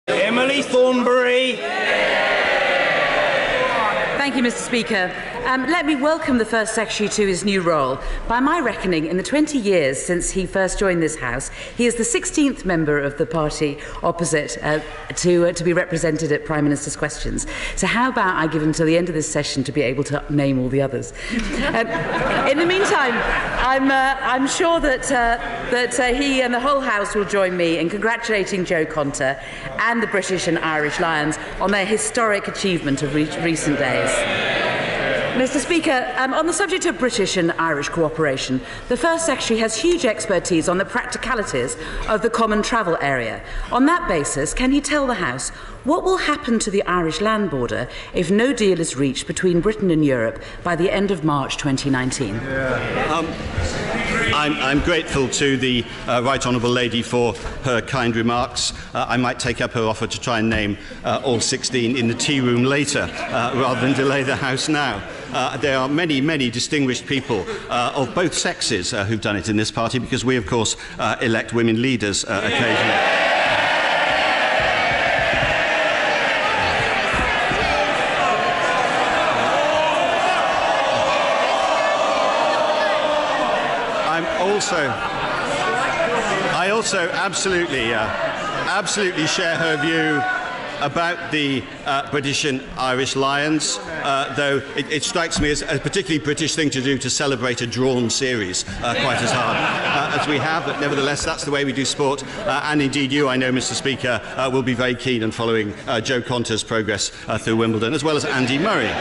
Emily Thornberry. Thank you, Mr. Speaker. Let me welcome the First Secretary to his new role. By my reckoning, in the 20 years since he first joined this House, he is the 16th member of the party opposite to be represented at Prime Minister's questions. So how about I give him till the end of this session to be able to name all the others? In the meantime, I'm sure that he and the whole House will join me in congratulating Joe Conter and the British and Irish Lions on their historic achievement of recent days. Mr. Speaker, on the subject of British and Irish cooperation, the First Secretary has huge expertise on the practicalities of the common travel area. On that basis, can he tell the House what will happen to the Irish land border if no deal is reached between Britain and Europe by the end of March 2019? I'm grateful to the Right Honourable Lady for her kind remarks. I might take up her offer to try and name all 16 in the tea room later, rather than delay the House now. There are many, many distinguished people of both sexes who've done it in this party, because we, of course, elect women leaders occasionally. I also absolutely share her view about the British and Irish Lions, though it strikes me as a particularly British thing to do to celebrate a drawn series quite as hard as we have, but nevertheless that's the way we do sport, and indeed you, I know, Mr. Speaker, will be very keen on following Joe Conter's progress through Wimbledon, as well as Andy Murray.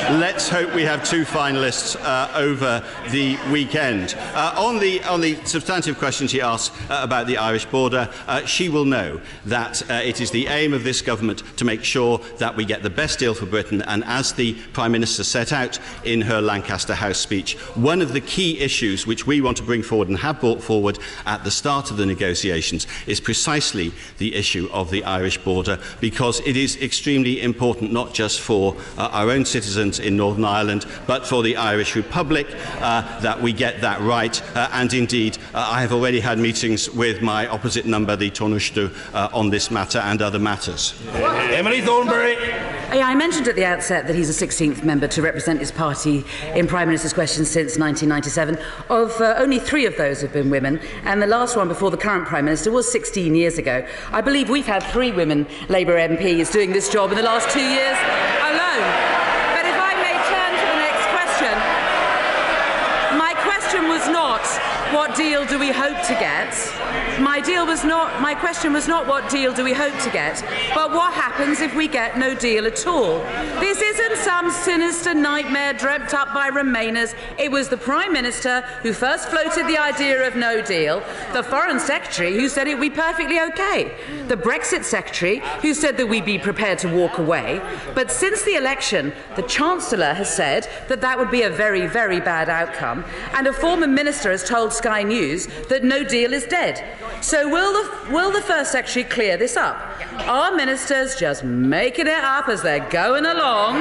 Let's hope we have two finalists over the weekend. On the substantive question she asked about the Irish border, she will know that it is the aim of this government to make sure that we get the best deal for Britain, and as the Prime Minister set out in her Lancaster House speech, one of the key issues which we want to bring forward and have brought forward at the start of the negotiations is precisely the issue of the Irish border, because it is extremely important not just for our own citizens in Northern Ireland, but for the Irish Republic, that we get that right. And indeed, I have already had meetings with my opposite number, the Taoiseach, on this matter and other matters. Emily Thornberry. I mentioned at the outset that he's a 16th member to represent his party in Prime Minister's questions since 1997. Only 3 of those have been women, and the last one before the current Prime Minister was 16 years ago. I believe we've had 3 women Labour MPs doing this job in the last 2 years alone. Was not what deal do we hope to get. My question was not what deal do we hope to get, but what happens if we get no deal at all. This isn't some sinister nightmare dreamt up by Remainers. It was the Prime Minister who first floated the idea of no deal, the Foreign Secretary who said it would be perfectly okay, the Brexit Secretary who said that we'd be prepared to walk away. But since the election, the Chancellor has said that that would be a very, very bad outcome, and a former minister has told Sky News that no deal is dead. So will the First Secretary clear this up? Are ministers just making it up as they're going along?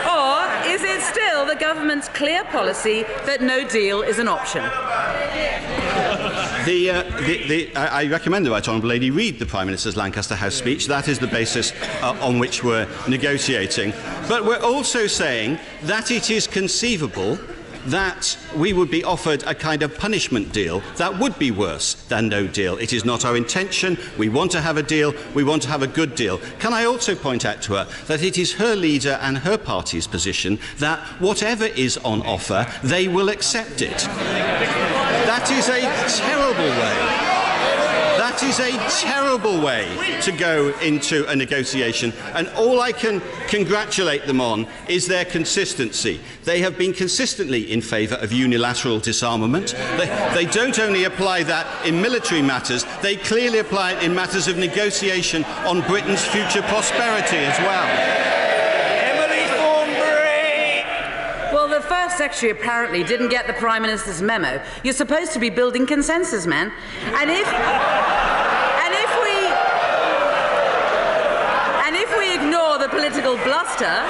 Or is it still the government's clear policy that no deal is an option? I recommend the Right Honourable Lady read the Prime Minister's Lancaster House speech. That is the basis on which we're negotiating. But we're also saying that it is conceivable that we would be offered a kind of punishment deal that would be worse than no deal. It is not our intention. We want to have a deal. We want to have a good deal. Can I also point out to her that it is her leader and her party's position that whatever is on offer, they will accept it. That is a terrible way. That is a terrible way to go into a negotiation, and all I can congratulate them on is their consistency. They have been consistently in favour of unilateral disarmament. They don't only apply that in military matters, they clearly apply it in matters of negotiation on Britain's future prosperity as well. Well, the First Secretary apparently didn't get the Prime Minister's memo. You're supposed to be building consensus, man. And if we ignore the political bluster,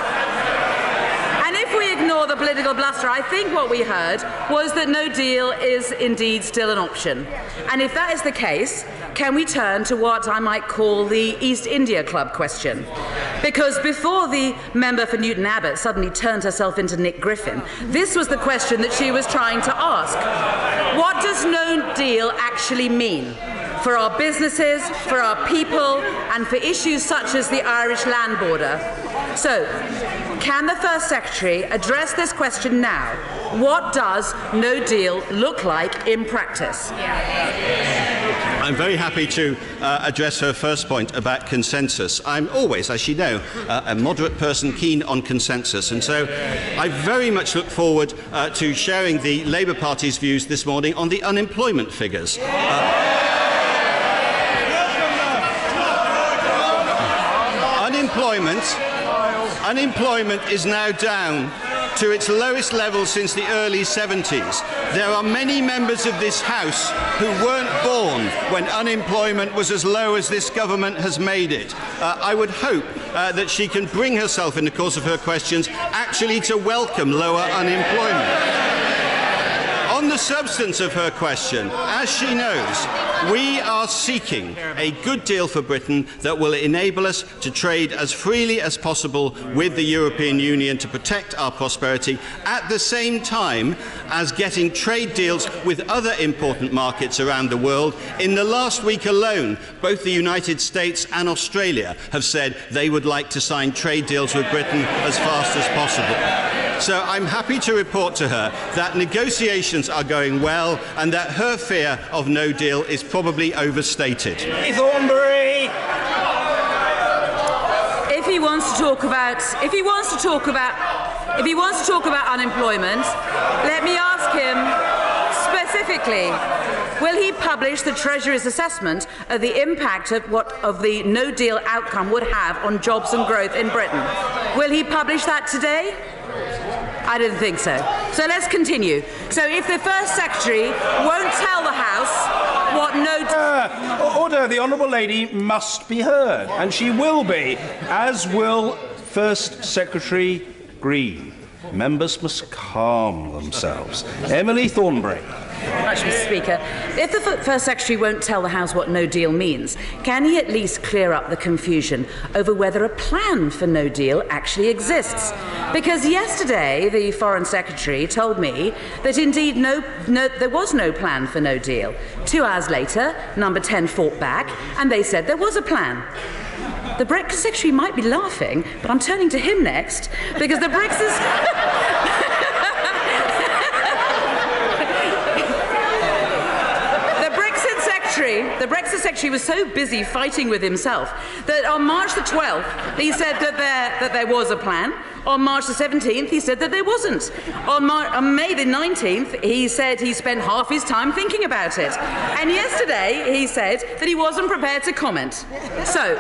if we ignore the political bluster, I think what we heard was that no deal is indeed still an option. And if that is the case, can we turn to what I might call the East India Club question? Because before the member for Newton Abbot suddenly turned herself into Nick Griffin, this was the question that she was trying to ask. What does no deal actually mean? For our businesses, for our people, and for issues such as the Irish land border. So, can the First Secretary address this question now? What does no deal look like in practice? I'm very happy to address her first point about consensus. I'm always, as you know, a moderate person keen on consensus, and so I very much look forward to sharing the Labour Party's views this morning on the unemployment figures. Unemployment is now down to its lowest level since the early 70s. There are many members of this House who weren't born when unemployment was as low as this government has made it. I would hope that she can bring herself in the course of her questions actually to welcome lower unemployment. On the substance of her question, as she knows, we are seeking a good deal for Britain that will enable us to trade as freely as possible with the European Union to protect our prosperity, at the same time as getting trade deals with other important markets around the world. In the last week alone, both the United States and Australia have said they would like to sign trade deals with Britain as fast as possible. So I'm happy to report to her that negotiations are going well and that her fear of no deal is probably overstated. Thornberry! If he wants to talk about unemployment, let me ask him specifically, will he publish the Treasury's assessment of the impact of the no deal outcome would have on jobs and growth in Britain? Will he publish that today? I didn't think so. So let's continue. So if the First Secretary won't tell the House what no... Order. The Honourable Lady must be heard, and she will be, as will First Secretary Green. Members must calm themselves. Emily Thornberry. Much, Mr. Speaker. If the First Secretary won't tell the House what no deal means, can he at least clear up the confusion over whether a plan for no deal actually exists? Because yesterday the Foreign Secretary told me that indeed there was no plan for no deal. 2 hours later, Number 10 fought back and they said there was a plan. The Brexit Secretary might be laughing, but I'm turning to him next because the Brexit... The Brexit Secretary was so busy fighting with himself that on March the 12th he said that there was a plan. On March the 17th he said that there wasn't. On May the 19th he said he spent half his time thinking about it. And yesterday he said that he wasn't prepared to comment. So,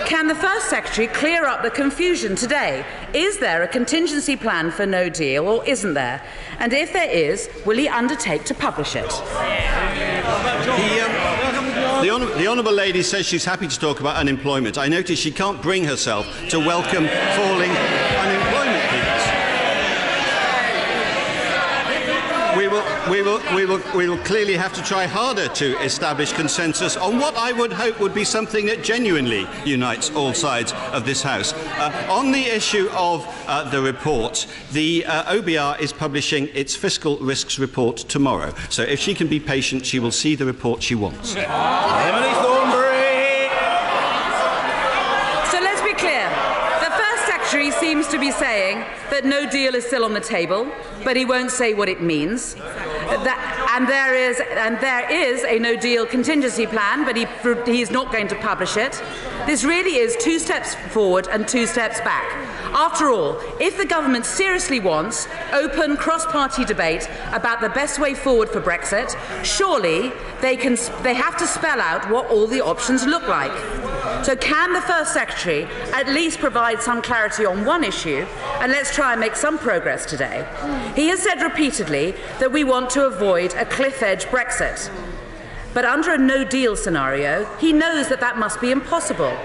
can the First Secretary clear up the confusion today? Is there a contingency plan for no deal or isn't there? And if there is, will he undertake to publish it? The Honourable Lady says she's happy to talk about unemployment. I notice she can't bring herself to welcome falling unemployment figures. We will clearly have to try harder to establish consensus on what I would hope would be something that genuinely unites all sides of this House. On the issue of the report, the OBR is publishing its fiscal risks report tomorrow. So if she can be patient, she will see the report she wants. Emily Thornberry! So let's be clear. The First Secretary seems to be saying that no deal is still on the table, but he won't say what it means. And there is a no-deal contingency plan, but he's not going to publish it. This really is 2 steps forward and 2 steps back. After all, if the government seriously wants open cross-party debate about the best way forward for Brexit, surely they have to spell out what all the options look like. So can the First Secretary at least provide some clarity on one issue, and let's try and make some progress today? He has said repeatedly that we want to avoid a cliff-edge Brexit. But under a no-deal scenario, he knows that that must be impossible,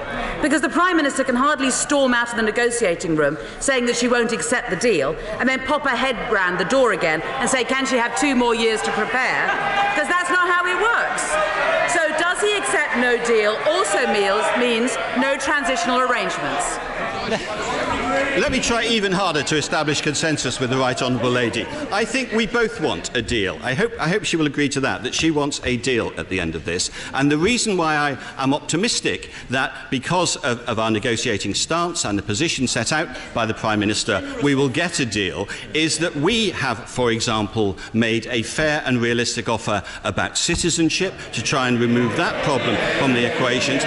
because the Prime Minister can hardly storm out of the negotiating room saying that she won't accept the deal and then pop her head round the door again and say, can she have 2 more years to prepare? Because that's not how it works. So does he accept no deal also means no transitional arrangements? Let me try even harder to establish consensus with the Right Honourable Lady. I think we both want a deal. I hope she will agree to that she wants a deal at the end of this. And the reason why I am optimistic that because of our negotiating stance and the position set out by the Prime Minister, we will get a deal, is that we have, for example, made a fair and realistic offer about citizenship to try and remove that problem from the equations.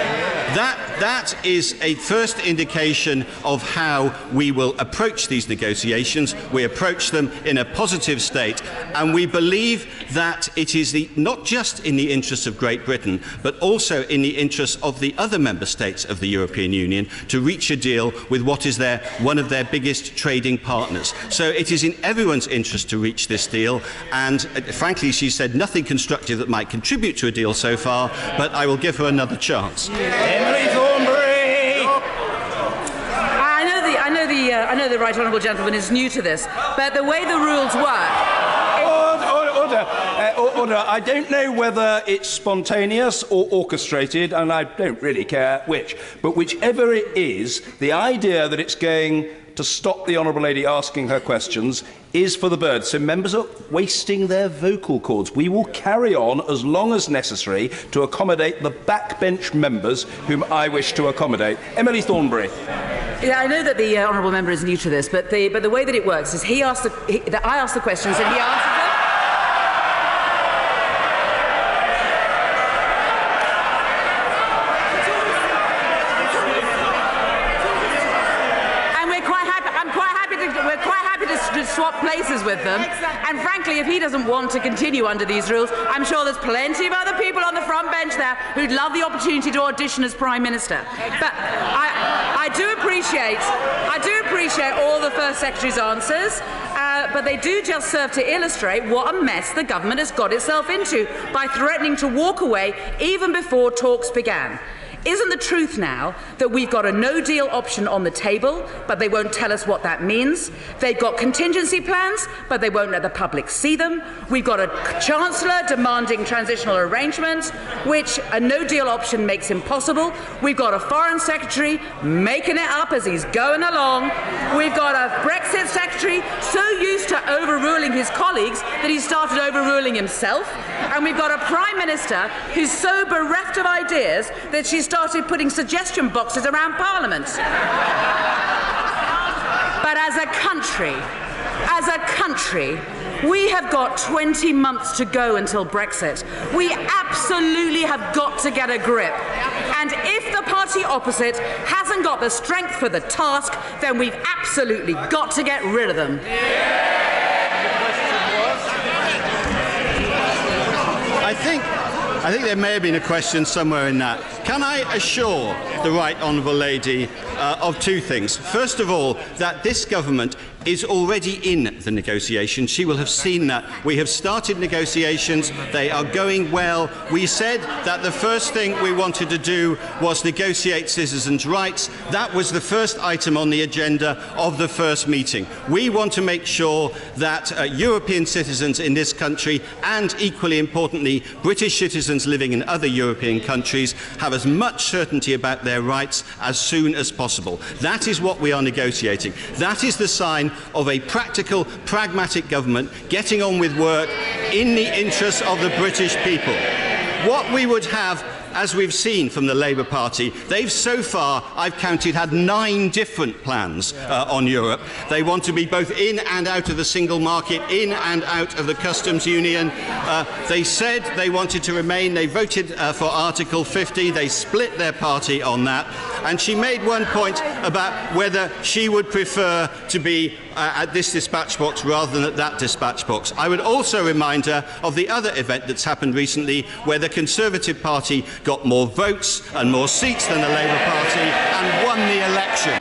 That is a first indication of how we will approach these negotiations. We approach them in a positive state, and we believe that it is not just in the interests of Great Britain, but also in the interests of the other member states of the European Union to reach a deal with what is one of their biggest trading partners. So it is in everyone's interest to reach this deal, and frankly, she said nothing constructive that might contribute to a deal so far, but I will give her another chance. Emily Thornberry! I know the Right Honourable Gentleman is new to this, but the way the rules work... Order. I don't know whether it's spontaneous or orchestrated, and I don't really care which. But whichever it is, the idea that it's going to stop the Honourable Lady asking her questions is for the birds. So members are wasting their vocal cords. We will carry on as long as necessary to accommodate the backbench members whom I wish to accommodate. Emily Thornberry. Yeah, I know that the honourable member is new to this, but the way that it works is I ask the questions and he answers them. To swap places with them, and frankly, if he doesn't want to continue under these rules, I'm sure there's plenty of other people on the front bench there who'd love the opportunity to audition as Prime Minister. But I do appreciate all the First Secretary's answers, but they do just serve to illustrate what a mess the government has got itself into by threatening to walk away even before talks began. Isn't the truth now that we've got a no-deal option on the table, but they won't tell us what that means? They've got contingency plans, but they won't let the public see them. We've got a Chancellor demanding transitional arrangements, which a no-deal option makes impossible. We've got a Foreign Secretary making it up as he's going along. We've got a Brexit Secretary so used to overruling his colleagues that he started overruling himself. And we've got a Prime Minister who's so bereft of ideas that she's started putting suggestion boxes around Parliament. But as a country, we have got 20 months to go until Brexit. We absolutely have got to get a grip. And if the party opposite hasn't got the strength for the task, then we've absolutely got to get rid of them. I think there may have been a question somewhere in that. Can I assure the Right Honourable Lady of two things? First of all, that this government is already in the negotiations. She will have seen that. We have started negotiations. They are going well. We said that the first thing we wanted to do was negotiate citizens' rights. That was the first item on the agenda of the first meeting. We want to make sure that European citizens in this country, and equally importantly, British citizens living in other European countries, have as much certainty about their rights as soon as possible. That is what we are negotiating. That is the sign of a practical, pragmatic government getting on with work in the interests of the British people. What we would have, as we've seen from the Labour Party, they've so far, I've counted, had 9 different plans on Europe. They want to be both in and out of the single market, in and out of the customs union. They said they wanted to remain. They voted for Article 50. They split their party on that. And she made one point about whether she would prefer to be at this dispatch box rather than at that dispatch box. I would also remind her of the other event that's happened recently, where the Conservative Party got more votes and more seats than the Labour Party and won the election.